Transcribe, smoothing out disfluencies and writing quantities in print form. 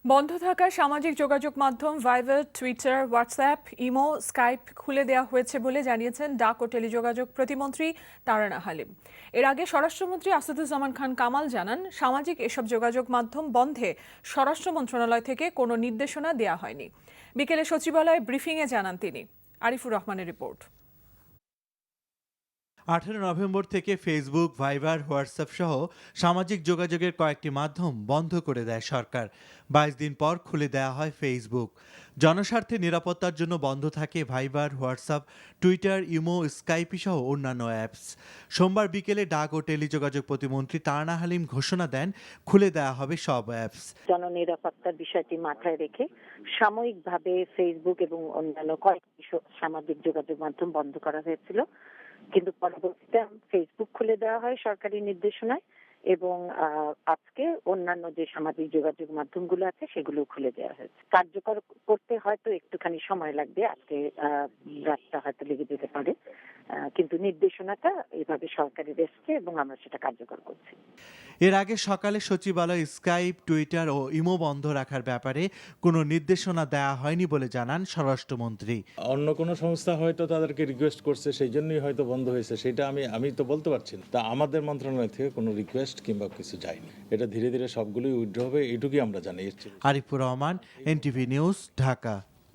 বন্ধ থাকা সামাজিক যোগাযোগ মাধ্যম ভাইবার, টুইটার, হোয়াটসঅ্যাপ, ইমো, স্কাইপ খুলে দেওয়া হয়েছে বলে জানিয়েছেন ডাক ও টেলিযোগাযোগ প্রতিমন্ত্রী তারানা হালিম। এর আগে স্বরাষ্ট্রমন্ত্রী আসাদুজ্জামান খান কামাল জানান, সামাজিক এসব যোগাযোগ মাধ্যম বন্ধে স্বরাষ্ট্র মন্ত্রণালয় থেকে কোনো নির্দেশনা দেওয়া হয়নি। বিকেলে সচিবালয়ে ব্রিফিংয়ে জানান তিনি। আরিফুর রহমানের রিপোর্ট। 18 নভেম্বর থেকে ফেসবুক, ভাইবার, হোয়াটসঅ্যাপ সহ সামাজিক যোগাযোগের কয়েকটি মাধ্যম বন্ধ করে দেয় সরকার। 22 দিন পর খুলে দেওয়া হয় ফেসবুক। জনস্বার্থে নিরাপত্তার জন্য বন্ধ থাকে ভাইবার, হোয়াটসঅ্যাপ, টুইটার, ইমো, স্কাইপি সহ অন্যান্য অ্যাপস। সোমবার বিকেলে ডাক ও টেলিযোগাযোগ প্রতিমন্ত্রী তারানা হালিম ঘোষণা দেন, খুলে দেওয়া হবে সব অ্যাপস। জননিরাপত্তার বিষয়টি মাথায় রেখে সাময়িকভাবে ফেসবুক এবং অন্যান্য কয়েকটি সামাজিক যোগাযোগ মাধ্যম বন্ধ করা হয়েছিল, কিন্তু পরবর্তীতে ফেসবুক খুলে দেওয়া হয় সরকারি নির্দেশনায় এবং আজকে অন্যান্য যে সামাজিক যোগাযোগ মাধ্যমগুলো আছে সেগুলো খুলে দেওয়া হয়েছে। কার্যকর করতে হয়তো একটুখানি সময় লাগবে, আজকে রাতটা হয়তো লেগে যেতে পারে, কিন্তু নির্দেশনাটা এভাবে সরকারি এসছে এবং আমরা সেটা কার্যকর করছি। এর আগে সকালে সচিবালয় স্কাইপ, টুইটার ও ইমো বন্ধ রাখার ব্যাপারে কোনো নির্দেশনা দেওয়া হয়নি বলে জানান স্বরাষ্ট্রমন্ত্রী। অন্য কোনো সংস্থা হয়তো তাদেরকে রিকোয়েস্ট করছে, সেই জন্যই হয়তো বন্ধ হয়েছে, সেটা আমি তো বলতে পারছি না। তা আমাদের মন্ত্রণালয় থেকে কোনো রিকোয়েস্ট কিংবা কিছু যায়নি। এটা ধীরে ধীরে সবগুলোই উইথড্র হবে, এইটুকুই আমরা জানি। Arifur Rahman, NTV news, Dhaka.